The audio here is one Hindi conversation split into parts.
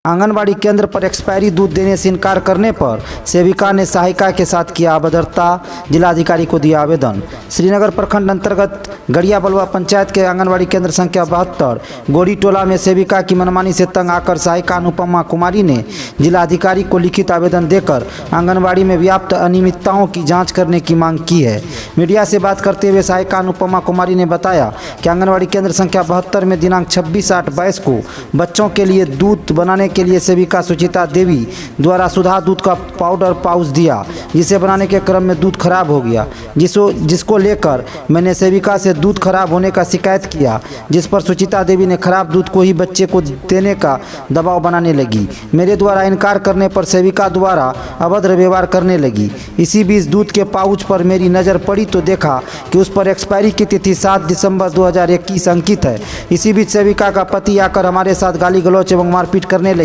आंगनबाड़ी केंद्र पर एक्सपायरी दूध देने से इनकार करने पर सेविका ने सहायिका के साथ किया अभद्रता, जिलाधिकारी को दिया आवेदन। श्रीनगर प्रखंड अंतर्गत गड़िया बलुआ पंचायत के आंगनबाड़ी केंद्र संख्या 72 गोरी टोला में सेविका की मनमानी से तंग आकर सहायिका अनुपमा कुमारी ने जिलाधिकारी को लिखित आवेदन देकर आंगनबाड़ी में व्याप्त अनियमितताओं की जाँच करने की मांग की है। मीडिया से बात करते हुए सहायिका अनुपमा कुमारी ने बताया कि आंगनबाड़ी केंद्र संख्या 72 में दिनांक 26/8/22 को बच्चों के लिए दूध बनाने के लिए सेविका सुचिता देवी द्वारा सुधा दूध का पाउडर पाउच दिया, जिसे बनाने के क्रम में दूध खराब हो गया, जिसको लेकर मैंने सेविका से दूध खराब होने का शिकायत किया, जिस पर सुचिता देवी ने खराब दूध को ही बच्चे को देने का दबाव बनाने लगी। मेरे द्वारा इनकार करने पर सेविका द्वारा अभद्र व्यवहार करने लगी। इसी बीच दूध के पाउच पर मेरी नज़र पड़ी तो देखा कि उस पर एक्सपायरी की तिथि 7 दिसंबर 2021 अंकित है। इसी बीच सेविका का पति आकर हमारे साथ गाली गलौच एवं मारपीट करने लगी।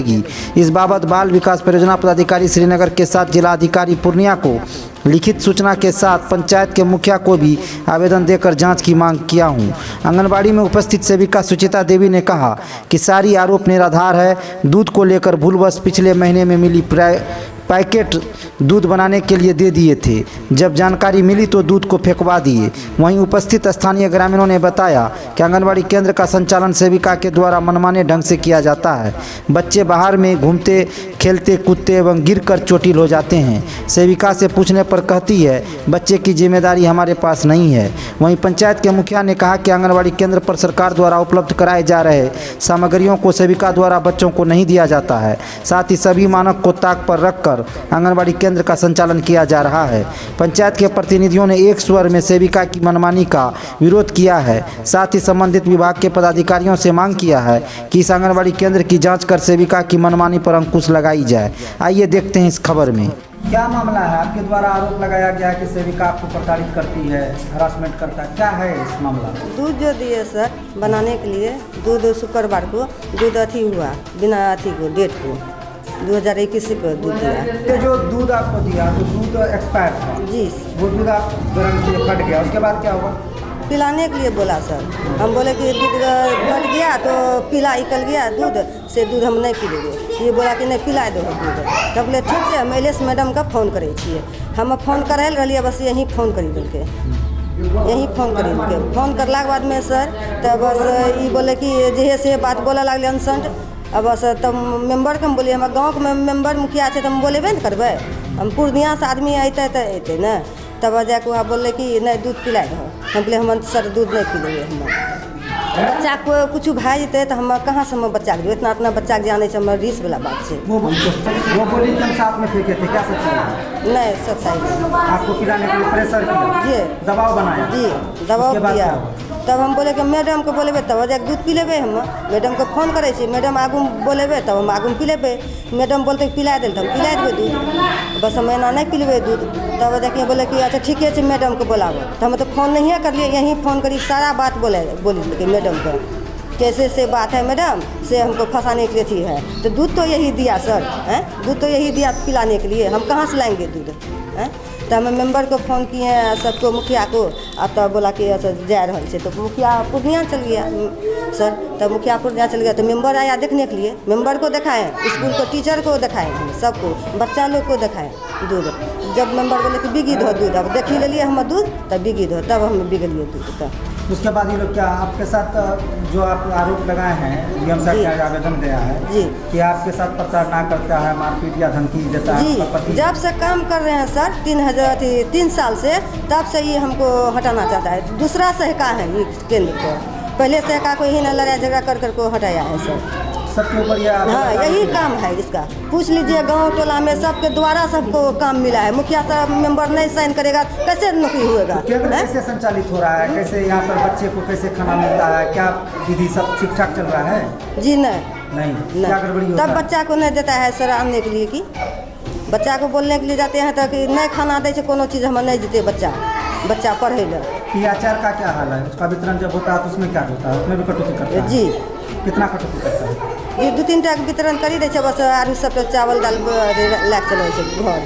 इस बाबत बाल विकास परियोजना पदाधिकारी श्रीनगर के साथ जिलाधिकारी पूर्णिया को लिखित सूचना के साथ पंचायत के मुखिया को भी आवेदन देकर जांच की मांग किया हूं। आंगनबाड़ी में उपस्थित सेविका सुचिता देवी ने कहा कि सारी आरोप निराधार है। दूध को लेकर भूलवश पिछले महीने में मिली पैकेट दूध बनाने के लिए दे दिए थे। जब जानकारी मिली तो दूध को फेंकवा दिए। वहीं उपस्थित स्थानीय ग्रामीणों ने बताया कि आंगनबाड़ी केंद्र का संचालन सेविका के द्वारा मनमाने ढंग से किया जाता है। बच्चे बाहर में घूमते खेलते कूदते एवं गिरकर चोटिल हो जाते हैं। सेविका से पूछने पर कहती है बच्चे की जिम्मेदारी हमारे पास नहीं है। वहीं पंचायत के मुखिया ने कहा कि आंगनबाड़ी केंद्र पर सरकार द्वारा उपलब्ध कराए जा रहे सामग्रियों को सेविका द्वारा बच्चों को नहीं दिया जाता है। साथ ही सभी मानक को ताक पर रखकर आंगनबाड़ी केंद्र का संचालन किया जा रहा है। पंचायत के प्रतिनिधियों ने एक स्वर में सेविका की मनमानी का विरोध किया है। साथ ही संबंधित विभाग के पदाधिकारियों से मांग किया है कि इस आंगनबाड़ी केंद्र की जांच कर सेविका की मनमानी पर अंकुश लगाई जाए। आइए देखते हैं इस खबर में। क्या मामला है? आपके द्वारा आरोप लगाया गया है कि सेविका आपको प्रताड़ित करती है, हरासमेंट करता है, क्या है इस मामला? दूध जो दिए सर बनाने के लिए, दूध शुक्रवार को दूध अथी हुआ, बिना अथी को डेट को 2021 को दूध दिया। तो जो दूध आपको दिया तो दूध एक्सपायर था जी, वो दूध आप गर्म से फट गया, उसके बाद क्या हुआ? पिलाने के लिए बोला सर। हम बोले कि दूध फट गया तो पीला निकल गया दूध से, दूध हम नहीं पीलेंगे। ये बोला कि नहीं पिला दो दूध। तब बोले ठीक है, हम एल मैडम का फ़ोन करे छिए। हम फोन करे रहिए, बस यहीं फ़ोन करी देलके, यहीं फ़ोन करी देलके। फ़ोन करला के बाद में सर तब बस ये बोले कि जे से बात बोला लगले अनसंट। अब बस तब मेम्बर के हम बोलिए, हमारे गाँव के मेम्बर मुखिया है तो हम बोलेबे न करबै। हम पूर्णिया से आदमी अतै तो अतै न। तब जाके वहाँ बोले कि नहीं दूध पिला दो। हम बोले हम सर दूध नहीं पी लेंगे। हम बच्चा को कुछ भए जेतै तो हम कहाँ से हम बच्चा के इतना बच्चा के जाने से हमारे रिस्क वाला बात है। वो बोली कि हम साथ में फेंके थे, क्या सच्चाई है? नहीं सच्चाई है। आपको पिलाने के लिए प्रेशर किया जी, दबाव बनाया जी, दबाव दिया। तब हम बोले कि मैडम को बोलेबे तब जाके दूध पी लेबे। हम मैडम को फोन करे छी, मैडम आगू बोलेबे तब हम आगू पी लेबे। मैडम बोलते पिला देल तो हम पिला देबे दूध, बस हम एना नहीं पी लेबे दूध। तब जाके बोले कि अच्छा ठीक है मैडम को बोलाबो। तो हम तो फ़ोन नहीं करलिए, यहीं फ़ोन करी सारा बात बोली मैडम को कैसे से बात है मैडम से हमको फंसाने के लिए थी है। तो दूध तो यही दिया सर, हैं दूध तो यही दिया पिलाने के लिए, हम कहाँ से लाएंगे दूध? हैं तो हम मेंबर को फ़ोन किए हैं सबको, मुखिया को। अब तो बोला कि अच्छा जा रहा है, तो मुखिया पूर्णिया चल गया सर। तब मुखिया पूर्णिया चल गया तो मेंबर आया देखने के लिए। मेंबर को दिखाएं, स्कूल को टीचर को दिखाएं, सबको बच्चा लोग को दिखाएं दूध। जब मेंबर बोले कि बिगी दो दूध, अब देखी ले लिए हम दूध तब बिगी दो, तब हम बिगलिए दूध। तब उसके बाद ये लोग क्या आपके साथ जो आप आरोप लगाए हैं, डीएम साहब का आवेदन दिया है जी कि आपके साथ प्रताड़ना करता है, मारपीट या धमकी देता है जी। जब से काम कर रहे हैं सर 3 साल से, तब से ये हमको हटाना चाहता है। दूसरा सहका है ये केंद्र को, पहले सहका को ही ना लड़ाई झगड़ा कर को हटाया है सर। सबके ऊपर हाँ यही काम है इसका। पूछ लीजिए गांव टोला में सबके द्वारा सबको काम मिला है। मुखिया साहब मेंबर नहीं साइन करेगा कैसे नौकरी होएगा? केंद्र कैसे संचालित हो रहा है, कैसे यहाँ पर बच्चे को कैसे खाना मिलता है, क्या विधि सब ठीक ठाक चल रहा है? जी नहीं, क्या गड़बड़ी होता है? तब बच्चा को नहीं देता है सर आने के लिए कि बच्चा को बोलने के लिए जाते हैं तो कि नहीं खाना दे से कोनो चीज़ हम नहीं देते बच्चा पढ़े ला। पीआचार का क्या हाल है? उसका वितरण जब होता है तो उसमें क्या होता है? उसमें भी कटौती करता है? जी कितना कटौती करता है? ये 2-3 टा वितरण करी दे बस, आरू सब चावल दाल लैके चले घर।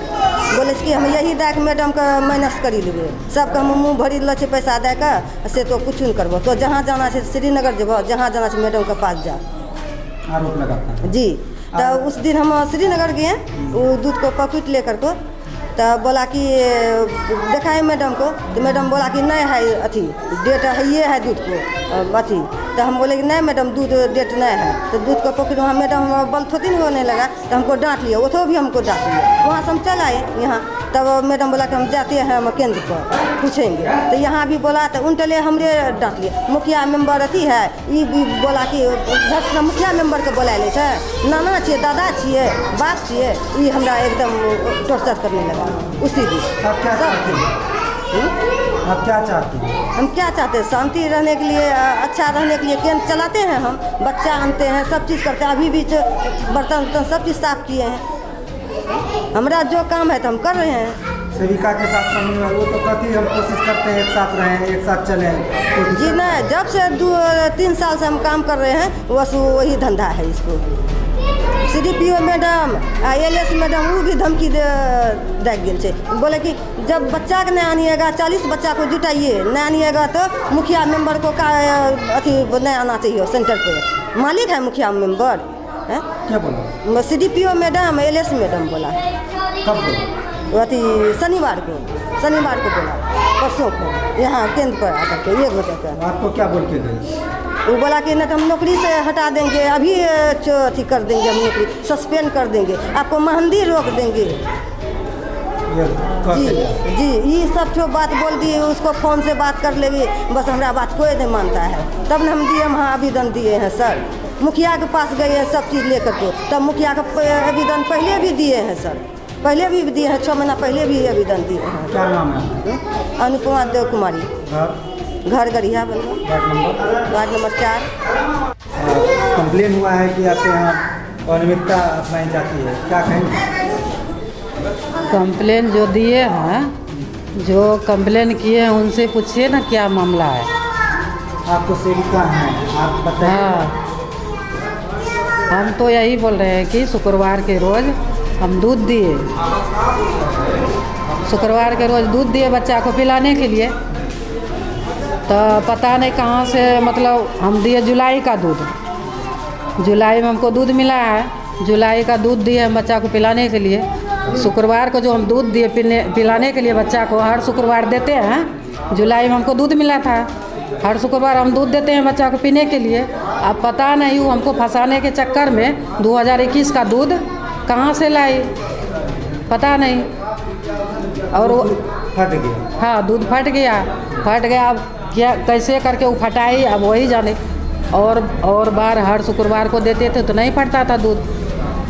बोले कि हम यही दे के मैडम के माइनस करी लेबे, सबके हम मुँह भरी लो पैसा दे के से तो कुछ नहीं करबो। तो जहाँ जाना है श्रीनगर जब जहाँ जाना है मैडम के पास जा। आरोप लगाता है जी। तो उस दिन हम श्रीनगर गए, वो दूध को पॉकेट लेकर को, तो बोला कि देखा है मैडम को, तो मैडम बोला कि नहीं है अथी डेट है, ये है दूध को अथी। तो हम बोले कि नहीं मैडम दूध डेट नहीं है। तो दूध को पॉकेट वहाँ मैडम बल थोड़ी नहीं होने लगा, तो हमको डांट लिया, वो तो भी हमको डांट लिया। वहाँ से हम चल आए यहाँ, तब मैडम बोला कि हम जाते हैं हम केंद्र पर पूछेंगे। तो यहाँ भी बोला तो उनटले हमरे डांट लिए। मुखिया मेंबर अथी है, ये भी बोला कि झट मुखिया मेंबर के बोला ले छै, नाना छिए, दादा छिए, बाप छिए, ये हमरा एकदम टॉर्चर करने लगा उसी दिन। आप क्या चाहते हैं? आप क्या चाहते हैं? हम क्या चाहते हैं? शांति रहने के लिए, अच्छा रहने के लिए केंद्र चलाते हैं हम, बच्चा आनते हैं, सब चीज़ करते हैं। अभी भी बर्तन वर्तन सब चीज़ साफ किए हैं। हमारा जो काम है तो हम कर रहे हैं। सेविका के साथ समन्वय, वो तो कहती हम कोशिश करते हैं एक साथ रहें, एक साथ चलें। तो जी नहीं, जब से 2-3 साल से हम काम कर रहे हैं, बस वही धंधा है इसको। CDPO मैडम, LS मैडम, वो भी धमकी दे गेल छे, बोले कि जब बच्चा के नहीं आनिएगा, 40 बच्चा को जुटाइए, नहीं आनिएगा तो मुखिया मेंबर को का अथी नहीं आना चाहिए सेंटर पे। मालिक है मुखिया मेंबर है। क्या बोला? CDPO मैडम, LS मैडम बोला। कब बोला? अथी शनिवार को बोला, परसों को यहाँ केंद्र पर आकर के 1 बजे का। आपको क्या बोल के गए? वो बोला कि नहीं तो हम नौकरी से हटा देंगे, अभी अथी कर देंगे, हम नौकरी सस्पेंड कर देंगे, आपको मेहंदी रोक देंगे। जी ये सब जो बात बोल दी, उसको फ़ोन से बात कर लेगी, बस हमारा बात कोई नहीं मानता है। तब न हम DM हाँ आवेदन दिए हैं सर, मुखिया के पास गए हैं सब चीज़ लेकर के, तब मुखिया का आवेदन पहले भी दिए हैं सर, पहले भी दिए हैं, 6 महीना पहले भी आवेदन दिए हैं। क्या नाम है? अनुपमा देव कुमारी, घर गढ़िया बनवा, वार्ड नंबर 4। कंप्लेन हुआ है कि आपके यहाँ अनियमितता अपनाई जाती है, क्या कहेंगे? कंप्लेन जो दिए हैं, जो कंप्लेन किए हैं उनसे पूछिए ना क्या मामला है। आपको सेविका हैं, आप बताइए। हाँ, हम तो यही बोल रहे हैं कि शुक्रवार के रोज़ हम दूध दिए, शुक्रवार के रोज़ दूध दिए बच्चा को पिलाने के लिए। तो पता नहीं कहाँ से, मतलब हम दिए जुलाई का दूध, जुलाई में हमको दूध मिला है, जुलाई का दूध दिए हम बच्चा को पिलाने के लिए। शुक्रवार को जो हम दूध दिए पिलाने के लिए बच्चा को, हर शुक्रवार देते हैं, जुलाई में हमको दूध मिला था, हर शुक्रवार हम दूध देते हैं बच्चा को पीने के लिए। अब पता नहीं वो हमको फंसाने के चक्कर में 2021 का दूध कहाँ से लाई, पता नहीं। और वो फट गया। हाँ, दूध फट गया। अब क्या कैसे करके वो फटाई, अब वही जाने। और बार हर शुक्रवार को देते थे तो नहीं फटता था दूध,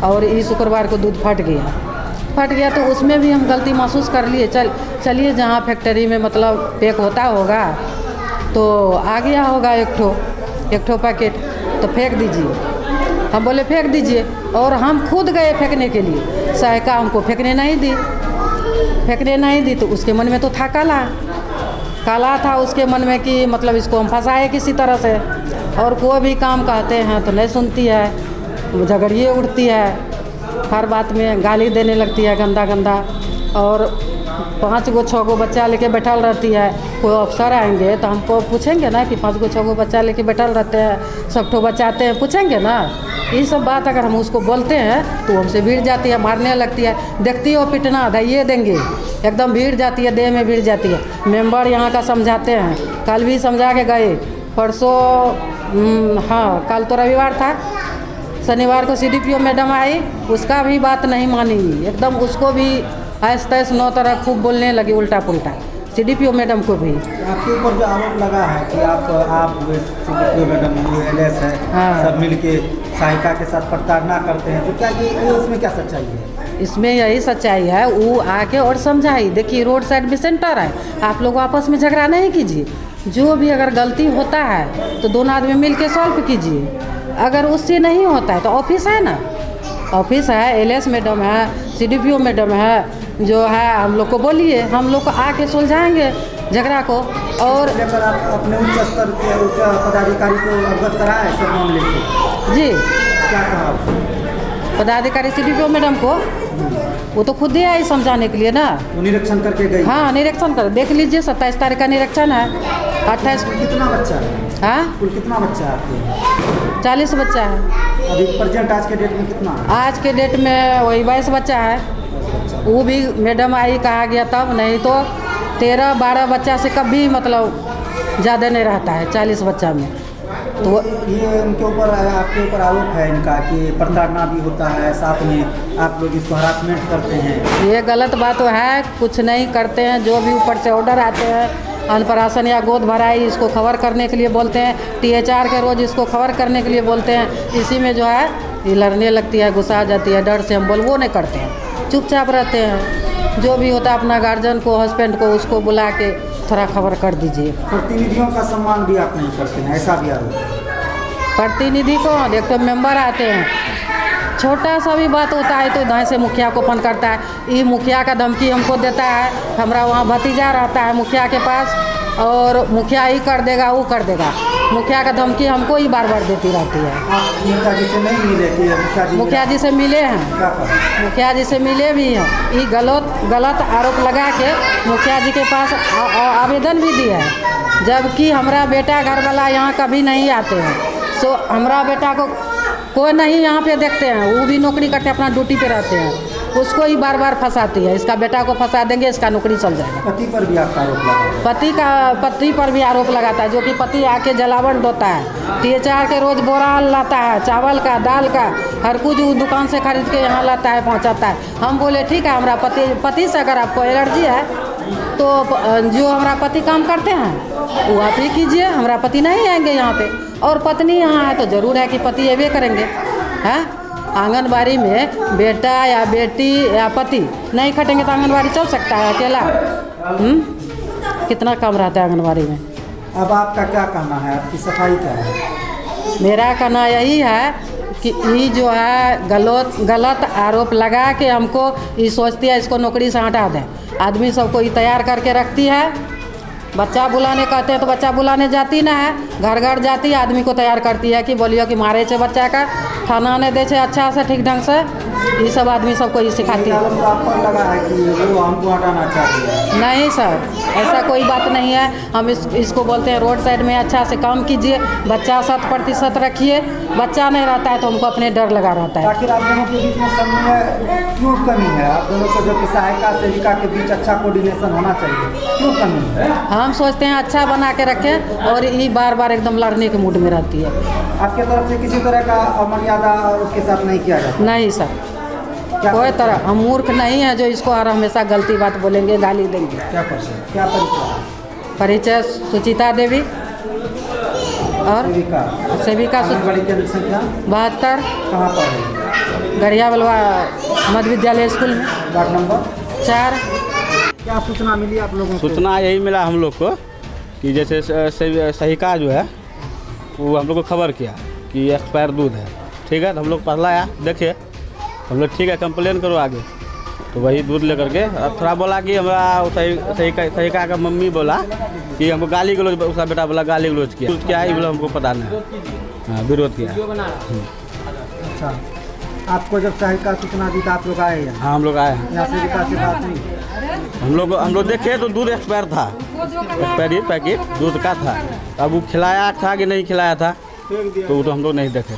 और इस शुक्रवार को दूध फट गया तो उसमें भी हम गलती महसूस कर लिए। चलिए जहाँ फैक्ट्री में मतलब पैक होता होगा तो आ गया होगा एक ठो पैकेट, तो फेंक दीजिए। हम बोले फेंक दीजिए, और हम खुद गए फेंकने के लिए, सहायिका हमको फेंकने नहीं दी। तो उसके मन में तो था काला था उसके मन में कि मतलब इसको हम फंसाए किसी तरह से। और कोई भी काम कहते हैं तो नहीं सुनती है, झगड़िए उठती है, हर बात में गाली देने लगती है गंदा। और 5 गो 6 गो बच्चा लेके बैठल रहती है। कोई अफसर आएंगे तो हमको पूछेंगे ना कि 5 गो 6 गो बच्चा लेके बैठल रहते हैं, सब ठो बचाते हैं, पूछेंगे ना। ये सब बात अगर हम उसको बोलते हैं तो हमसे भीड़ जाती है, मारने लगती है। देखती हो पिटना धैये देंगे, एकदम भीड़ जाती है, देह में भीड़ जाती है। मेंबर यहाँ का समझाते हैं, कल भी समझा के गए, परसों हाँ कल तो रविवार था, शनिवार को CDPO मैडम आई, उसका भी बात नहीं मानी, एकदम उसको भी ऐस तैस 9 तरह खूब बोलने लगी उल्टा पुल्टा, CDPO मैडम को भी। आपके ऊपर जो आरोप लगा है कि आप CDPO मैडम LS है, हाँ, सब मिलके सहायिका के साथ प्रताड़ना करते हैं, तो क्या ये इसमें क्या सच्चाई है? इसमें यही सच्चाई है, वो आके और समझाई। देखिए रोड साइड में सेंटर है, आप लोग आपस में झगड़ा नहीं कीजिए, जो भी अगर गलती होता है तो दोनों आदमी मिल के सॉल्व कीजिए। अगर उससे नहीं होता है तो ऑफिस है ना, ऑफिस है, LS मैडम है, CDPO मैडम है, जो है हम लोग को बोलिए, हम लोग को आके सुलझाएंगे झगड़ा को। और अगर आप अपने उच्च स्तर के पदाधिकारी को अवगत कराएं सब मामले से? जी, क्या कहा पदाधिकारी CDPO मैडम को वो तो खुद ही आई समझाने के लिए ना। वो निरीक्षण करके गई? हाँ निरीक्षण कर देख लीजिए, 27 तारीख का निरीक्षण है। 28 कितना बच्चा है? हाँ कुल कितना बच्चा है आपके? 40 बच्चा है अभी प्रेजेंट आज के डेट में कितना है? आज के डेट में। वही 22 बच्चा है। वो भी मैडम आई कहा गया तब, नहीं तो 13-12 बच्चा से कभी मतलब ज़्यादा नहीं रहता है 40 बच्चा में। तो ये उनके ऊपर आपके ऊपर आरोप है इनका कि प्रताड़ना भी होता है, साथ में आप लोग इसको हरासमेंट करते हैं। ये गलत बात तो है, कुछ नहीं करते हैं। जो भी ऊपर से ऑर्डर आते हैं, अनपराशन या गोद भराई इसको खबर करने के लिए बोलते हैं, THR के रोज़ इसको खबर करने के लिए बोलते हैं। इसी में जो है ये लड़ने लगती है, गुस्सा आ जाती है, डर से हम वो नहीं करते हैं, चुपचाप रहते हैं। जो भी होता है अपना गार्जियन को, हस्बैंड को, उसको बुला के थोड़ा खबर कर दीजिए। प्रतिनिधियों का सम्मान भी आप नहीं करते हैं, ऐसा भी आरोप? प्रतिनिधि को एक तो मेंबर आते हैं, छोटा सा भी बात होता है तो दाएं से मुखिया को फोन करता है। ये मुखिया का धमकी हमको देता है। हमारा वहाँ भतीजा रहता है मुखिया के पास, और मुखिया ही कर देगा, वो कर देगा। मुखिया का धमकी हमको ही बार बार देती रहती है। आप मुखिया जी से नहीं मिले कि मुखिया जी से मिले हैं, क्या कहा? मुखिया जी से मिले भी हैं। ये गलत आरोप लगा के मुखिया जी के पास आवेदन भी दिया है, जबकि हमारा बेटा घर वाला यहाँ कभी नहीं आते हैं। सो हमारा बेटा को कोई नहीं यहाँ पे देखते हैं, वो भी नौकरी करते अपना ड्यूटी पे रहते हैं। उसको ही बार बार फंसाती है, इसका बेटा को फंसा देंगे, इसका नौकरी चल जाएगा। पति पर भी आपका आरोप लगा है? पति पर भी आरोप लगाता है, जो कि पति आके जलावन ढोता है। THR के रोज़ बोरा लाता है, चावल का, दाल का, हर कुछ दुकान से खरीद के यहाँ लाता है, पहुँचाता है। हम बोले ठीक है, हमारा पति से अगर आपको एलर्जी है तो जो हमारा पति काम करते हैं वो आप ही कीजिए, हमारा पति नहीं आएंगे यहाँ पे। और पत्नी यहाँ है तो ज़रूर है कि पति ये भी करेंगे। हैं आंगनबाड़ी में बेटा या बेटी या पति नहीं खटेंगे तो आंगनबाड़ी चल सकता है अकेला? कितना कम रहता है आंगनबाड़ी में। अब आपका क्या कहना है, आपकी सफाई क्या है? मेरा कहना यही है कि ये जो है गलत आरोप लगा के हमको ये सोचती है इसको नौकरी से हटा दें। आदमी सबको ये तैयार करके रखती है। बच्चा बुलाने कहते हैं तो बच्चा बुलाने जाती ना है, घर घर जाती है, आदमी को तैयार करती है कि बोलियो कि मारे छे बच्चा का, खाना नहीं दे छे अच्छा से ठीक ढंग से। ये सब आदमी सबको ये सिखाती है। तो आप पर लगा है कि वो हमको हटाना चाहती है? नहीं सर, ऐसा कोई बात नहीं है। हम इसको बोलते हैं रोड साइड में अच्छा से काम कीजिए, बच्चा 100% रखिए। बच्चा नहीं रहता है तो हमको अपने डर लगा रहता है। आखिर आप दोनों के बीच में समन्वय क्यों कमी है? आप दोनों को जो कि सहायिका सेविका के बीच अच्छा कोऑर्डिनेशन होना चाहिए, क्यों कमी है? हम सोचते हैं अच्छा बना के रखें, और ये बार बार एकदम लड़ने के मूड में रहती है। आपके तरफ से किसी तरह का अमर्यादा उसके साथ नहीं किया जाता? नहीं सर, कोई तरह। हम मूर्ख नहीं है जो इसको हर हमेशा गलती बात बोलेंगे, गाली देंगे। क्या परिचय? परिचय सुचिता देवी और सेविका आंगनबाड़ी केंद्र संख्या 72, कहाँ पर है? गढ़िया बलवा मध्य विद्यालय स्कूल में, वार्ड नंबर 4। क्या सूचना मिली आप लोगों को? सूचना यही मिला हम लोग को कि जैसे सहिका जो है वो हम लोग को खबर किया कि एक्सपायर दूध है। ठीक है, तो हम लोग पहला आया देखे, हम लोग ठीक है कंप्लेन करो आगे। तो वही दूध लेकर के अब थोड़ा बोला कि हमारा सहिका का मम्मी बोला कि हमको गाली गलौज, उसका बेटा बोला गाली गलौज किया। दूध क्या है ये बोला हमको पता नहीं। हाँ, विरोध किया। अच्छा, आपको जब सहायिका सूचना दी तो आप लोग आए हैं? हाँ, हम लोग आए हैं। यहाँ सेविका से बात हुई? हम लोग देखे तो दूध एक्सपायर था, एक्सपायरी पैकेट दूध का था। अब वो खिलाया था कि नहीं खिलाया था तो वो तो हम लोग नहीं देखे।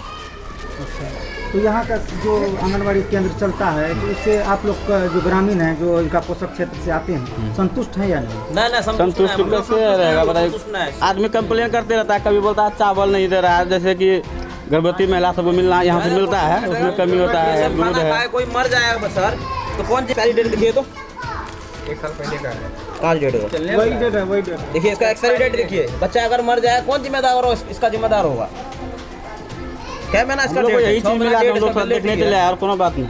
तो यहाँ का जो आंगनबाड़ी केंद्र चलता है तो उससे आप लोग का जो ग्रामीण है जो इनका पोषक क्षेत्र से आते हैं संतुष्ट है या नहीं? नहीं, संतुष्ट कैसे रहेगा बताइए। आदमी कंप्लेन करते रहता है, कभी बोलता है चावल नहीं दे रहा है, जैसे कि गर्भवती महिला सबको मिलना यहाँ से मिलता है, उसमें कमी होता है, दूध है। कोई मर जाएगा सर तो कौन सी सारी डेट दिखिए तो 1 साल पहले का है। कहाँ डेट है? वही डेट है, वही डेट। देखिए इसका एक्सपायरी डेट देखिए। बच्चा अगर मर जाए कौन जिम्मेदार होगा? इसका जिम्मेदार होगा क्या? मैंने हम लोग को यही चीज मिला, हम लोग सब देखने चले और कोनो बात नहीं।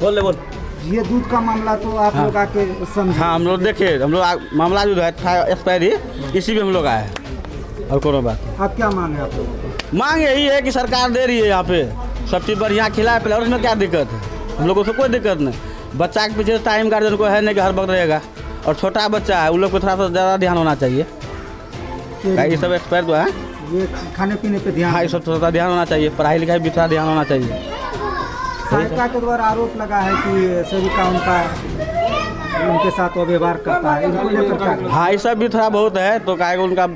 बोल ये दूध का मामला तो आप लोग आके समझे? हाँ, हम लोग देखे, हम लोग मामला जो है था एक्सपायरी, इसी में हम लोग आए और कोनो बात नहीं। आप क्या मांगे? आप लोग मांग यही है कि सरकार दे रही है यहाँ पे सब चीज़ बढ़िया खिलाए पिलाए, उसमें क्या दिक्कत है? हम लोगों को कोई दिक्कत नहीं। बच्चा के पीछे टाइम गार्जियन को है नहीं कि हर वक्त रहेगा, और छोटा बच्चा है उन लोग को थोड़ा सा ज़्यादा ध्यान होना चाहिए। ये सब एक्सपायर तो है। ये खाने पीने पे ध्यान। हाँ, ये सब थोड़ा ध्यान होना चाहिए, पढ़ाई लिखाई भी थोड़ा ध्यान होना चाहिए। सहायिका के द्वारा आरोप लगा है कि सेविका उनके साथ व्यवहार करता है, इनको लेकर क्या? हाँ, ये सब भी थोड़ा बहुत है, तो क्या उनका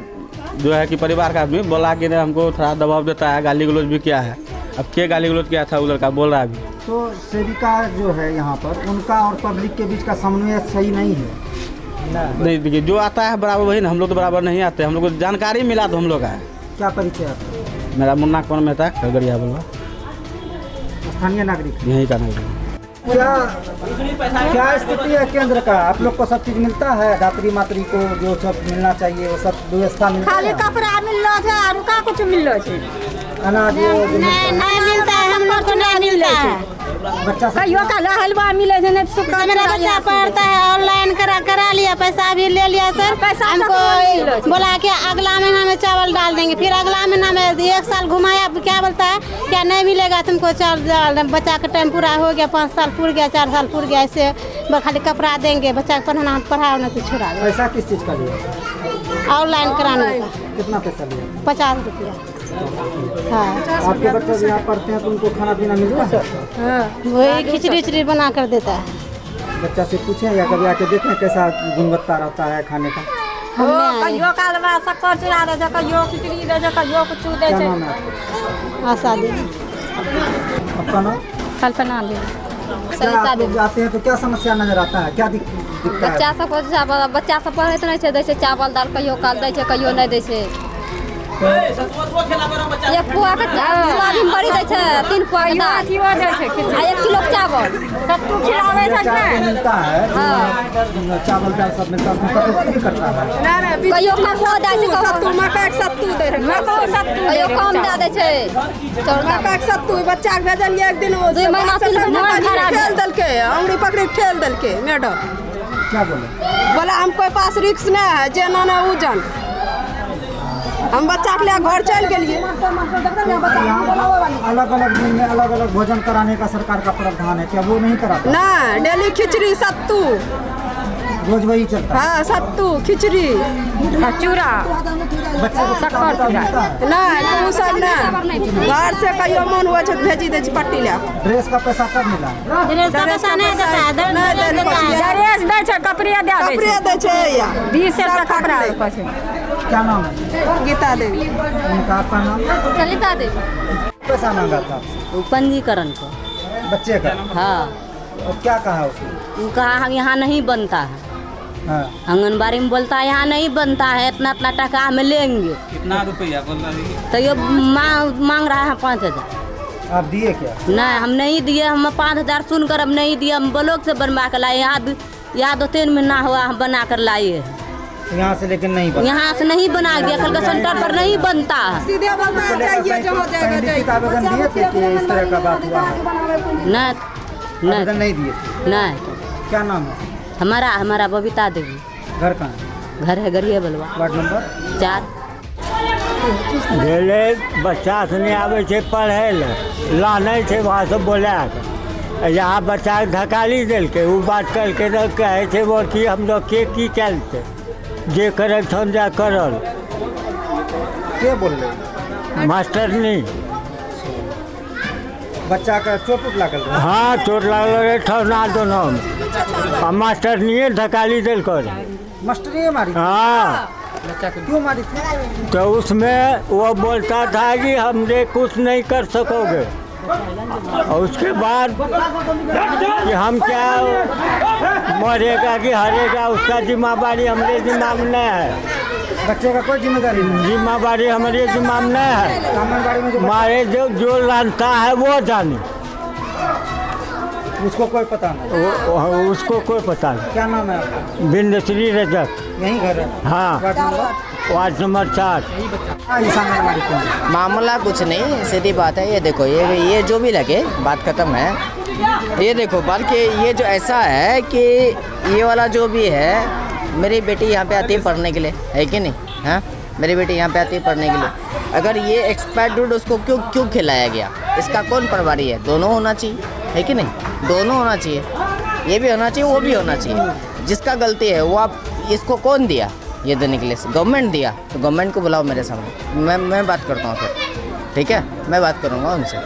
जो है कि परिवार का आदमी बोला कि हमको थोड़ा दबाव देता है, गाली गलौज भी किया है। अब क्या गाली गलौज किया था वो लड़का बोल रहा है अभी। तो सेविका जो है यहाँ पर, उनका और पब्लिक के बीच का समन्वय सही नहीं है। नहीं, देखिए जो आता है बराबर वही ना, हम लोग तो बराबर नहीं आते, हम लोग को जानकारी मिला तो हम लोग आए। क्या परिचय आपका? मेरा मुन्ना कौन मेहता, खगड़िया बलवा, स्थानीय नागरिक। यहीं का नागरिक। क्या स्थिति है केंद्र का? आप लोग को सब चीज मिलता है? दात्री मात्री को जो सब मिलना चाहिए वो सब व्यवस्था मिलता खाली है? कपड़ा मिललो छे और का कुछ मिललो छे? अनाज नहीं मिलता है, हम लोग को नहीं मिलता है। बच्चा सब कहियो का हलवा मिले छे, नहीं सुखा मेरा बच्चा पढ़ता है, ऑनलाइन करा लिया, पैसा भी ले लिया सर। हमको बोला कि अगला महीना में चावल डाल देंगे, फिर अगला महीना में 1 साल घुमाया, क्या बोलता है क्या नहीं मिलेगा तुमको चावल, बच्चा का टाइम पूरा हो गया, 5 साल पूर गया, 4 साल पूर गया, ऐसे खाली कपड़ा देंगे, बच्चा को पढ़ाओ नहीं तो छोड़ा। पैसा किस चीज का लिया? ऑनलाइन कराने का। कितना पैसा लिया? 50 रुपया। हाँ, आपके बच्चे जो यहाँ पढ़ते हैं तो उनको खाना पीना मिलता है? वही खिचड़ी उचड़ी बना कर देता है। बच्चा से पूछें या कभी आके देखें कैसा गुणवत्ता रहता है खाने का? कहियो का हलवा शक्कर चढ़ा दे, कहियो खिचड़ी दे, कहियो कुछ दे क्या छे। नाम है आपका? आशा देवी। आपका नाम? कल्पना देवी। क्या आप लोग जाते हैं तो क्या समस्या नजर आता है? क्या दिक्कत है? बच्चा सब पढ़ैत नहीं छै, दै छै चावल दाल, कहियो काल दै छै, कहियो नहीं दै छै। एक पुआ के सोयाबीन बड़ी दै छै, 3 पुआ के दाल, अथियो दे छे खिचड़ी, आ 1 किलो के चावल। सत्तू खिलावे छे चावल ने। मिलता है, चावल दाल सब मिलता है, उसमें कटौती भी करता है। नहीं कहियो कम दै छै, सत्तू मकई के सत्तू दे रहे, मकई सत्तू कहियो कम दे दै छै। मकई के सत्तू बच्चा के भेजलिए एक दिन, वो 2 महीना 3 महीना ठेल देलके, अंगुरी पकड़ी के ठेल देलके मैडम। क्या बोले? बोला हमको पास रिक्स नहीं है, जे ना उजन। हम बच्चा के लिए घर चल गए। अलग अलग दिन में अलग अलग भोजन कराने का सरकार का प्रावधान है, क्या वो नहीं कराता? ना डेली खिचड़ी सत्तू, रोज वही चलता है। हाँ सत्तू खिचड़ी चूड़ा, बच्चे को शक्कर चढ़ाता है। नहीं वो सब नहीं, घर से कहियो मन हुआ तो भेजी दे छी पट्टी ले। ड्रेस का पैसा कब मिला? ड्रेस का पैसा नहीं देता है, ड्रेस दे छे, कपड़े दे छे या 20 रुपया कपड़ा दे छे। क्या नाम है? गीता देवी। उनका आपका नाम? सलिता देवी। पैसा मांगा था आपसे? पंजीकरण को। बच्चे का? हाँ, और क्या कहा उसने? वो कहा हम यहाँ नहीं बनता है, हाँ। आंगनबाड़ी में बोलता है यहाँ नहीं बनता है, इतना इतना टका हमें लेंगे। कितना रुपया बोल रहा है? तो ये मांग रहा है 5,000। आप दिए क्या? नहीं, हम नहीं दिए, हम 5,000 सुनकर अब नहीं दिए, हम ब्लॉक से बनवा कर लाए, यहाँ 2-3 महीना हुआ हम बना कर लाए हैं। यहाँ से लेकिन नहीं बना? यहाँ से नहीं बना गया, कल का सेंटर पर नहीं बनता है। सीधे बनता है, जाइए जो हो जाएगा जाइए। आवेदन दिए थे कि इस तरह का बात हुआ है? नहीं आवेदन नहीं दिए थे? नहीं। क्या नाम है? हमारा बबीता देवी। घर कहाँ है? घर है गढ़िया बलवा, वार्ड नंबर 4। भेले बच्चा से नहीं आवे छे पढ़े ला नहीं छे, वहाँ से बोला यहाँ बच्चा धकाली दिलके, वो बात करके कहे छे वो कि हम लोग के की चलते जे करे थन जा करल। के बोल रहे? मास्टर नहीं। बच्चा का चोट उट लागल रहे? हाँ, चोट लागल रहे ठौना दोनों में, और मास्टर नहीं धकाली दिल कर। मास्टरी मारी? हाँ। क्यों मारी थी? तो उसमें वो बोलता था कि हमने कुछ नहीं कर सकोगे, और उसके बाद कि हम क्या मरेगा कि हरेगा उसका जिम्मेदारी हमारे जिम्मा में नहीं है। बच्चे का कोई जिम्मेदारी नहीं? जिम्मेदारी हमारे जिम्मा में नहीं है। आंगनबाड़ी में जो हमारे जो जानता है वो जाने, उसको कोई पता नहीं? उसको कोई पता नहीं। क्या नाम है आपका? बिंदश्री रजक। यही घर है? हाँ, वार्ड नंबर? Ward number 4। इस आंगनबाड़ी के अंदर मामला कुछ नहीं, सीधी बात है। ये देखो, ये जो भी लगे बात खत्म है। ये देखो, बल्कि ये जो ऐसा है कि ये वाला जो भी है, मेरी बेटी यहाँ पे आती है पढ़ने के लिए, है कि नहीं? हाँ, मेरी बेटी यहाँ पे आती है पढ़ने के लिए। अगर ये एक्सपायर्ड दूध उसको क्यों खिलाया गया, इसका कौन प्रभारी है? दोनों होना चाहिए, है कि नहीं? दोनों होना चाहिए, ये भी होना चाहिए, वो भी होना चाहिए। जिसका गलती है वो आप इसको कौन दिया? ये देने के लिए, गवर्नमेंट दिया तो गवर्नमेंट को बुलाओ मेरे सामने, मैं बात करता हूँ फिर, ठीक है, मैं बात करूँगा उनसे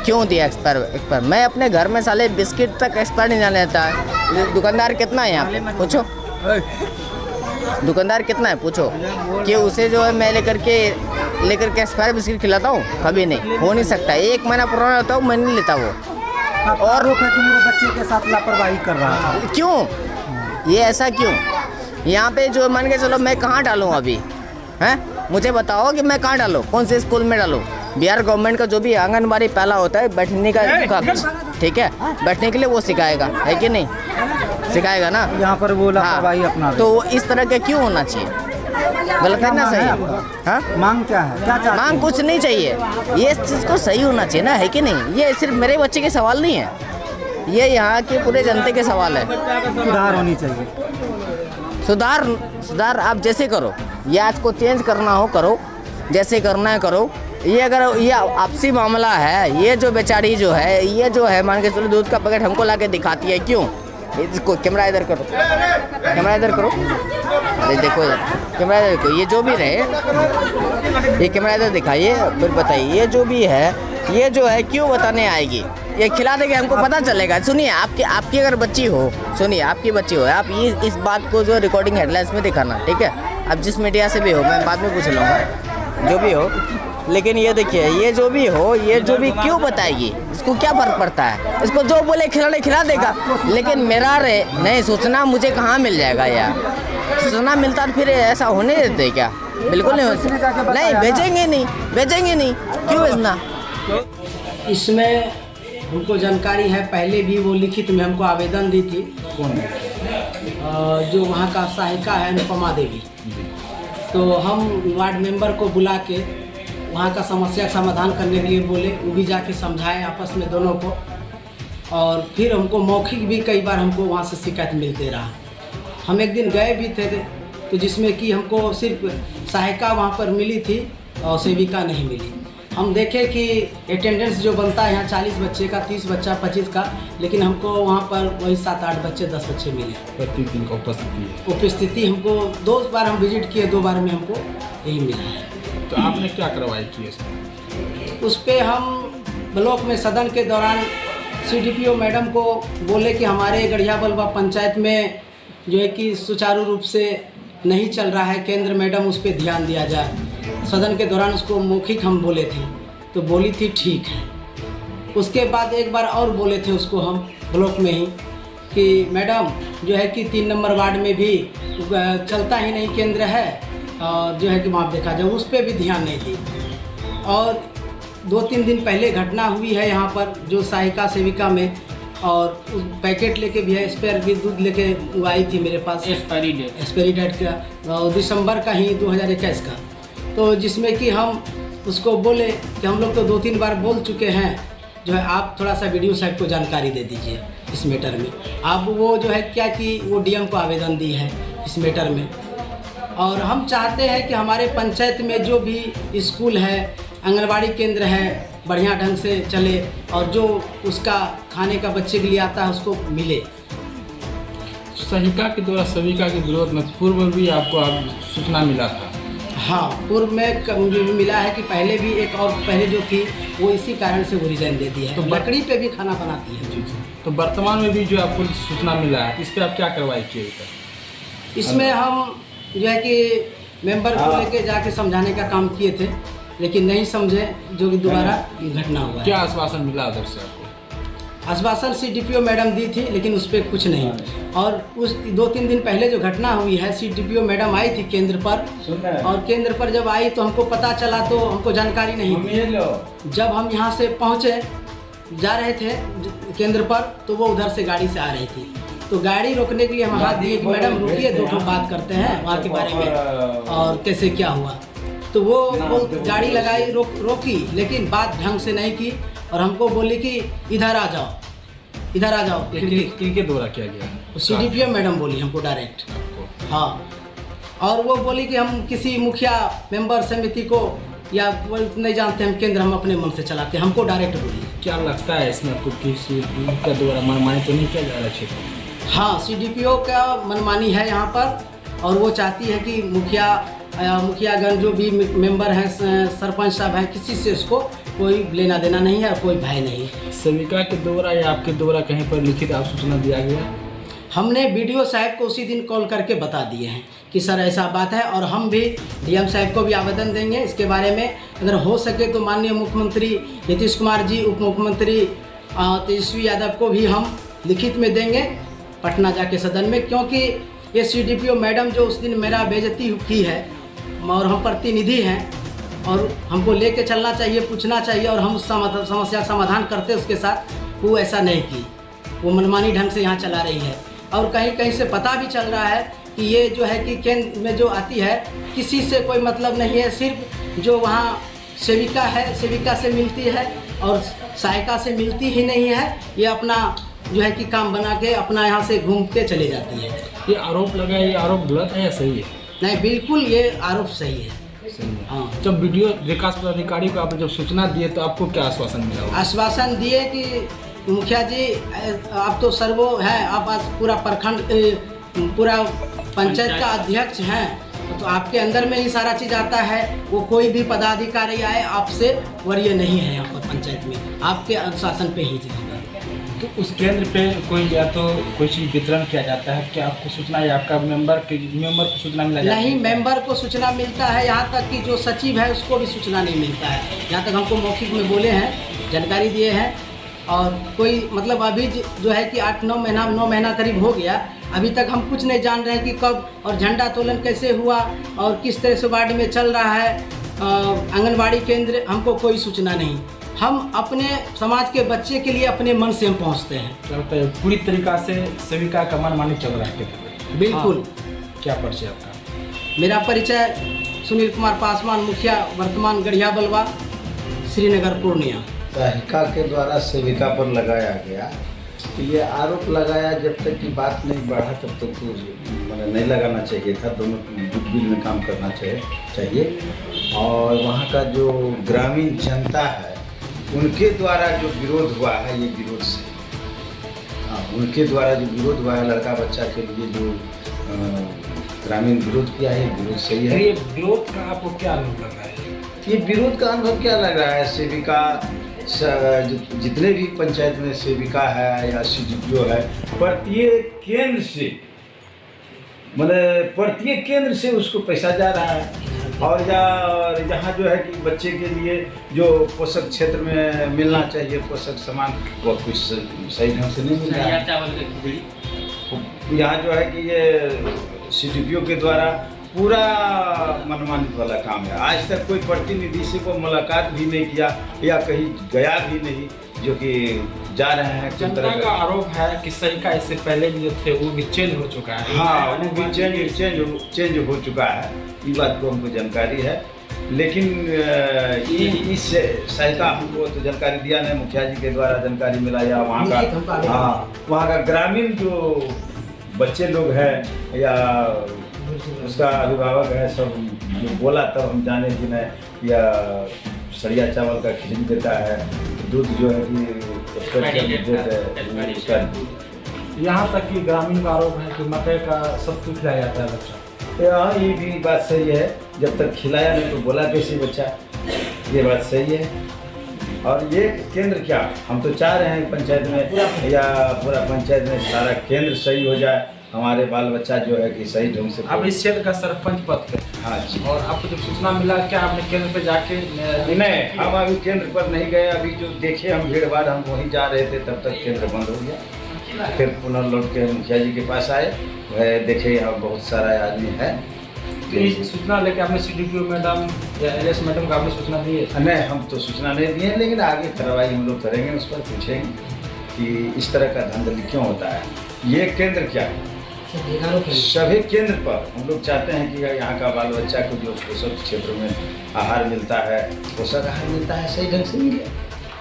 क्यों दिया एक्सपायर। मैं अपने घर में साले बिस्किट तक एक्सपायर नहीं जाने देता है। दुकानदार कितना है यहाँ पे पूछो, दुकानदार कितना है पूछो, कि उसे जो है मैं लेकर के एक्सपायर बिस्किट खिलाता हूँ? कभी नहीं, हो नहीं सकता। 1 महीना पुराना होता हूँ, मैं नहीं लेता वो। और रोक है कि मेरे बच्चे के साथ लापरवाही कर रहा था, क्यों ये ऐसा क्यों? यहाँ पे जो मान के चलो मैं कहाँ डालूँ अभी, हैं मुझे बताओ कि मैं कहाँ डालूँ, कौन से स्कूल में डालूँ? बिहार गवर्नमेंट का जो भी आंगनबाड़ी पहला होता है बैठने का कक्ष, ठीक है, बैठने के लिए वो सिखाएगा, है कि नहीं? सिखाएगा ना। यहाँ पर वो लापरवाही अपना तो इस तरह के क्यों होना चाहिए? गलत है ना, सही? हाँ, मांग क्या है, क्या चाहते हैं? मांग कुछ नहीं चाहिए, ये इस चीज़ को सही होना चाहिए ना, है कि नहीं? ये सिर्फ मेरे बच्चे के सवाल नहीं है, ये यहाँ के पूरे जनते के सवाल है। सुधार होनी चाहिए। सुधार आप जैसे करो, ये आज को चेंज करना हो करो, जैसे करना है करो। ये अगर ये आपसी मामला है, ये जो बेचारी जो है मान के चलो दूध का पैकेट हमको ला के दिखाती है, क्यों? इसको कैमरा इधर करो, कैमरा इधर करो, अरे देखो कैमरा इधर देखो, ये जो भी रहे ये कैमरा इधर दिखाइए, फिर बताइए ये जो भी है, ये जो है क्यों बताने आएगी? ये खिला देंगे, हमको पता चलेगा। सुनिए, आपकी अगर बच्ची हो, सुनिए आपकी बच्ची हो, आप ये इस बात को जो रिकॉर्डिंग हेडलाइंस में दिखाना, ठीक है? आप जिस मीडिया से भी हो, मैं बाद में पूछ लूँगा, जो भी हो, लेकिन ये देखिए, ये जो भी हो, ये जो भी क्यों बताएगी? इसको क्या फर्क पड़ता है? इसको जो बोले खिलाने खिला देगा, लेकिन मेरा नहीं सोचना मुझे कहाँ मिल जाएगा यार? सोचना मिलता तो फिर ऐसा होने देते क्या? बिल्कुल नहीं हो, नहीं भेजेंगे नहीं, क्यों भेजना? इसमें हमको जानकारी है, पहले भी वो लिखित में हमको आवेदन दी थी। जो वहाँ का सहायिका है अनुपमा देवी, तो हम वार्ड मेंबर को बुला के वहाँ का समस्या का समाधान करने के लिए बोले, वो भी जाके समझाए आपस में दोनों को, और फिर हमको मौखिक भी कई बार हमको वहाँ से शिकायत मिलते रहा। हम एक दिन गए भी थे तो जिसमें कि हमको सिर्फ सहायिका वहाँ पर मिली थी और सेविका नहीं मिली। हम देखे कि अटेंडेंस जो बनता है यहाँ 40 बच्चे का, 30 बच्चा, 25 का, लेकिन हमको वहाँ पर वही 7-8 बच्चे, 10 बच्चे मिले। प्रतिदिन का उपस्थिति हमको 2 बार हम विजिट किए, 2 बार में हमको यही मिला है। तो आपने क्या कार्रवाई की इसमें? उस पर हम ब्लॉक में सदन के दौरान CDPO मैडम को बोले कि हमारे गढ़िया बलवा पंचायत में जो है कि सुचारू रूप से नहीं चल रहा है, केंद्र मैडम उस पर ध्यान दिया जाए। सदन के दौरान उसको मौखिक हम बोले थे, तो बोली थी ठीक है। उसके बाद एक बार और बोले थे उसको हम ब्लॉक में ही कि मैडम जो है कि 3 नंबर वार्ड में भी चलता ही नहीं केंद्र है, और जो है कि वहाँ देखा जाए, उस पर भी ध्यान नहीं दी। और 2-3 दिन पहले घटना हुई है यहाँ पर जो सहायिका सेविका में, और उस पैकेट लेके भी है, स्पेयर भी दूध लेके वो आई थी मेरे पास, एक्सपायरी डेट का, दिसंबर का ही 2021 का। तो जिसमें कि हम उसको बोले कि हम लोग तो 2-3 बार बोल चुके हैं, जो है आप थोड़ा सा वीडियो साइट को जानकारी दे दीजिए इस मैटर में। आप वो जो है क्या कि वो DM को आवेदन दी है इस मैटर में, और हम चाहते हैं कि हमारे पंचायत में जो भी स्कूल है, आंगनबाड़ी केंद्र है, बढ़िया ढंग से चले, और जो उसका खाने का बच्चे के लिए आता है उसको मिले। सहायिका के द्वारा सेविका के विरोध में पूर्व में भी आपको सूचना मिला था? हाँ, पूर्व में मुझे भी मिला है कि पहले भी एक और पहले जो थी वो इसी कारण से वो रिजाइन दे दी है, तो लकड़ी पे भी खाना बनाती है। तो वर्तमान में भी जो आपको सूचना मिला है, इस पर आप क्या कार्रवाई किए? इसमें हम जो है कि मेंबर को लेके जाके समझाने का काम किए थे, लेकिन नहीं समझे, जो कि दोबारा घटना हुआ। क्या आश्वासन मिला उधर से आपको? आश्वासन CDPO मैडम दी थी, लेकिन उस पर कुछ नहीं। और उस 2-3 दिन पहले जो घटना हुई है, CDPO मैडम आई थी केंद्र पर, और केंद्र पर जब आई तो हमको पता चला, तो हमको जानकारी नहीं थी। जब हम यहाँ से पहुँचे, जा रहे थे केंद्र पर, तो वो उधर से गाड़ी से आ रही थी, तो गाड़ी रोकने के लिए हम हाथ दिए कि मैडम रुकिए, 2 बात करते हैं वहाँ के बारे में और कैसे क्या हुआ। तो वो गाड़ी लगाई, रोकी, लेकिन बात ढंग से नहीं की, और हमको बोली कि इधर आ जाओ। किनके द्वारा किया गया? CDPO मैडम बोली हमको डायरेक्ट। हाँ, और वो बोली कि हम किसी मुखिया मेंबर समिति को या नहीं जानते, हम केंद्र हम अपने मन से चलाते हैं, हमको डायरेक्ट बोली। क्या लगता है इसमें आपको किसी का द्वारा मनमानी तो नहीं किया जा रहा क्षेत्र? हाँ, CDPO का मनमानी है यहाँ पर, और वो चाहती है कि मुखियागण जो भी मेंबर हैं, सरपंच साहब हैं, किसी से उसको कोई लेना देना नहीं है और कोई भय नहीं। सेविका के द्वारा या आपके द्वारा कहीं पर लिखित आप सूचना दिया गया? हमने बीडीओ साहब को उसी दिन कॉल करके बता दिए हैं कि सर ऐसा बात है, और हम भी डीएम साहब को भी आवेदन देंगे इसके बारे में। अगर हो सके तो माननीय मुख्यमंत्री नीतीश कुमार जी, उप मुख्यमंत्री तेजस्वी यादव को भी हम लिखित में देंगे पटना जाके सदन में, क्योंकि ये सीडीपीओ मैडम जो उस दिन मेरा बेइज्जती की है और हम प्रतिनिधि हैं और हमको लेके चलना चाहिए, पूछना चाहिए और हम उस समस्या का समाधान करते उसके साथ, वो ऐसा नहीं की। वो मनमानी ढंग से यहाँ चला रही है और कहीं कहीं से पता भी चल रहा है कि ये जो है कि केंद्र में जो आती है किसी से कोई मतलब नहीं है, सिर्फ जो वहाँ सेविका है, सेविका से मिलती है और सहायिका से मिलती ही नहीं है। ये अपना जो है कि काम बना के अपना यहाँ से घूमते चले जाती है। ये आरोप लगा है, ये आरोप गलत है या सही है? नहीं, बिल्कुल ये आरोप सही है। हाँ, जब वीडियो विकास पदाधिकारी को आपने जब सूचना दिए तो आपको क्या आश्वासन मिला? आश्वासन दिए कि मुखिया जी आप तो सर्वो हैं, आप आज पूरा प्रखंड पूरा पंचायत का अध्यक्ष हैं, तो आपके अंदर में ही सारा चीज़ आता है। वो कोई भी पदाधिकारी आए आपसे वरीय नहीं है, यहाँ पर पंचायत में आपके अनुशासन पे ही होगा। तो उस केंद्र पे कोई या तो कोई चीज़ वितरण किया जाता है क्या आपको सूचना, या आपका मेंबर को सूचना मिला जाता है? नहीं, मेंबर को सूचना मिलता है, यहाँ तक कि जो सचिव है उसको भी सूचना नहीं मिलता है। यहाँ तक हमको मौखिक में बोले हैं, जानकारी दिए हैं, और कोई मतलब अभी जो है कि 9 महीना करीब हो गया, अभी तक हम कुछ नहीं जान रहे हैं कि कब और झंडा तोलन कैसे हुआ और किस तरह से वार्ड में चल रहा है आंगनबाड़ी केंद्र, हमको कोई सूचना नहीं। हम अपने समाज के बच्चे के लिए अपने मन से हम पहुँचते हैं। पूरी तरीक़ा से सेविका का मनमानी चल रहा है? बिल्कुल। हाँ। क्या परिचय आपका? मेरा परिचय सुनील कुमार पासवान, मुखिया वर्तमान गढ़िया बलवा, श्रीनगर पूर्णिया। सहायिका के द्वारा सेविका पर लगाया गया, तो ये आरोप लगाया, जब तक की बात नहीं बढ़ा तब तक तो मतलब नहीं लगाना चाहिए था। दोनों जुटबिल में काम करना चाहिए। और वहाँ का जो ग्रामीण जनता है उनके द्वारा जो विरोध हुआ है, ये विरोध से, हाँ, उनके द्वारा जो विरोध हुआ है लड़का बच्चा के लिए जो ग्रामीण विरोध किया है, विरोध सही है। ये विरोध का आपको क्या अनुभव लग रहा है? ये विरोध का अनुभव क्या लग रहा है? सेविका जितने भी पंचायत में सेविका है या सीडीपीओ है, प्रत्येक केंद्र से मतलब प्रत्येक केंद्र से उसको पैसा जा रहा है। और यहाँ जो है कि बच्चे के लिए जो पोषक क्षेत्र में मिलना चाहिए पोषक सामान, वो कुछ सही ढंग से नहीं मिल रहा है। यहाँ जो है कि ये सीडीपीओ के द्वारा पूरा मनमानी वाला काम है। आज तक कोई प्रतिनिधि से को मुलाकात भी नहीं किया या कहीं गया भी नहीं, जो कि जा रहे हैं। जनता का आरोप है कि सहायिका इससे पहले भी जो थे वो भी चेंज हो चुका है। हाँ, वो भी चेंज हो चुका है, ये बात को हमको जानकारी है। लेकिन इस सहायिका हमको तो जानकारी दिया नहीं, मुखिया जी के द्वारा जानकारी मिला या वहाँ का, हाँ, वहाँ का ग्रामीण जो बच्चे लोग हैं या उसका अभिभावक है, सब जो बोला तब हम जाने कि नहीं, या सरिया चावल का खिचड़ी देता है, दूध जो है कि उसका। यहाँ तक कि ग्रामीण का आरोप है कि मकई का सब कुछ खिलाया जाता है बच्चा। हाँ, ये भी बात सही है, जब तक खिलाया नहीं तो बोला कैसे बच्चा, ये बात सही है। और ये केंद्र क्या, हम तो चाह रहे हैं पंचायत में या पूरा पंचायत में सारा केंद्र सही हो जाए, हमारे बाल बच्चा जो है कि सही ढंग से। अब इस क्षेत्र का सरपंच पद पे। हाँ जी। और आपको जब सूचना मिला क्या आपने केंद्र पे जाके? नहीं, हम अभी केंद्र पर नहीं गए। अभी जो देखे हम भीड़ भाड़, हम वहीं जा रहे थे, तब तक केंद्र बंद हो गया। फिर पुनः लौट के मुखिया जी के पास आए, वह देखे यहाँ बहुत सारा आदमी है। तो सूचना लेके आपने सीडीपीओ मैडम या एलएस मैडम को आपने सूचना दी है? नहीं, हम तो सूचना नहीं दिए, लेकिन आगे कार्रवाई हम लोग करेंगे, उस पर पूछेंगे कि इस तरह का धांधली क्यों होता है। ये केंद्र क्या है, सभी केंद्र पर हम लोग चाहते हैं कि यहाँ का बाल बच्चा को जो पोषक क्षेत्र में आहार मिलता है, पोषक आहार मिलता है, सही ढंग से मिले।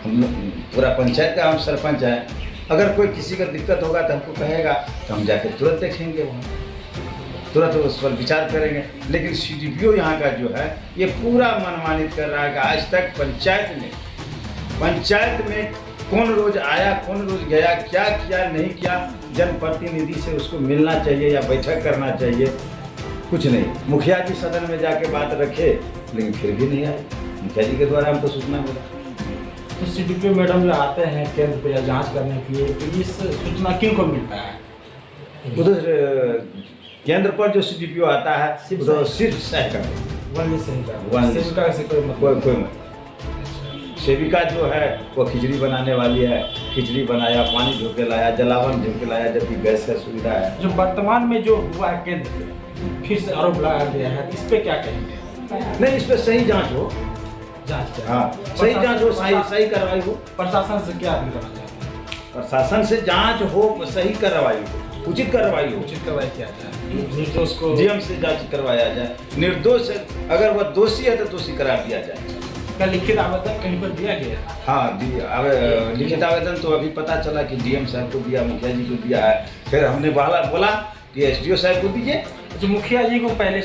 हम लोग पूरा पंचायत का हम सरपंच हैं, अगर कोई किसी का दिक्कत होगा तो हमको कहेगा, तो हम जाकर तुरंत देखेंगे, वहाँ तुरंत उस पर विचार करेंगे। लेकिन सीडीपीओ यहाँ का जो है ये पूरा मनमानित कर रहा है कि आज तक पंचायत में कौन रोज आया, कौन रोज गया, क्या किया नहीं किया, जनप्रतिनिधि से उसको मिलना चाहिए या बैठक करना चाहिए। कुछ नहीं। मुखिया जी सदन में जाके बात रखे, लेकिन फिर भी नहीं आए। मुखिया जी के द्वारा हमको सूचना मिला। तो CDPO मैडम जो आते हैं केंद्र पे या जांच करने के लिए, तो इस सूचना किन को मिलता है? उधर केंद्र पर जो CDPO आता है तो सिर्फ सहकारी, सेविका से कोई मतलब सेविका जो है वो खिचड़ी बनाने वाली है, खिचड़ी बनाया, पानी धो के लाया, जलावन धो के लाया, जबकि गैस का सुविधा है। जो वर्तमान में जो हुआ है केंद्र पे, फिर से आरोप लगाया गया है, इस पे क्या कहेंगे? नहीं, इस पे सही जांच हो, जांच क्या? हाँ सही जांच हो, सही कार्रवाई हो। प्रशासन से क्या अपील करना चाहते हैं? प्रशासन से जांच हो, सही कार्रवाई हो, उचित कार्रवाई हो। उचित कार्रवाई किया जाए, निर्दोष को डीएम से जांच करवाया जाए, निर्दोष अगर वह दोषी है तो दोषी करार दिया जाए। क्या लिखित आवेदन कहीं पर दिया गया? हाँ, लिखित आवेदन तो अभी पता चला कि डीएम साहब को दिया, मुखिया जी को दिया है। फिर हमने बोला कि SDO साहब को दीजिए। जो मुखिया जी को पहले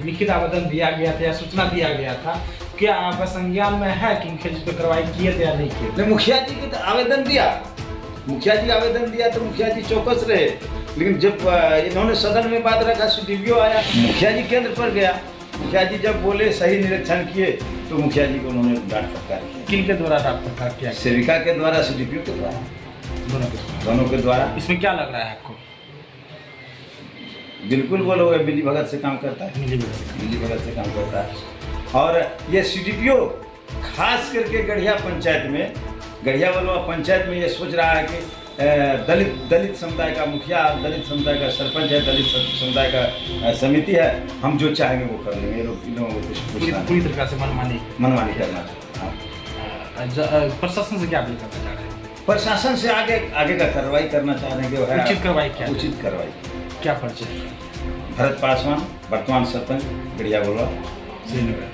लिखित आवेदन दिया गया था या सूचना दिया गया था, क्या आपका संज्ञान में है कि मुखिया जी पे कार्रवाई किए थे या नहीं किए? नहीं, मुखिया जी के आवेदन दिया, मुखिया जी आवेदन दिया तो मुखिया जी चौकस रहे। लेकिन जब इन्होंने सदन में बात रखा, CDPO आया, मुखिया जी केंद्र पर गया। मुखिया जी जब बोले, सही निरीक्षण किए, तो मुखिया जी को उन्होंने डांट फटकार किया। किन के द्वारा डांट फटकार किया? सेविका के द्वारा, CDPO के द्वारा, दोनों के द्वारा। इसमें क्या लग रहा है आपको? बिल्कुल वो लोग मिली भगत से काम करता है, मिली भगत से काम करता है। और ये CDPO खास करके गढ़िया पंचायत में, गढ़िया बलवा पंचायत में ये सोच रहा है कि दलित समुदाय का मुखिया, दलित समुदाय का सरपंच है, दलित समुदाय का समिति है, हम जो चाहेंगे वो कर लेंगे। इन लोगों को कुछ पूरी तरह से मनमानी करना। प्रशासन से क्या अपील करना चाह रहे हैं? प्रशासन से आगे का कार्रवाई करना चाह रहे हैं। उचित कार्रवाई क्या? उचित कार्रवाई क्या परिचय? भरत पासवान, वर्तमान सरपंच, गढ़िया बलवा, श्रीनगर।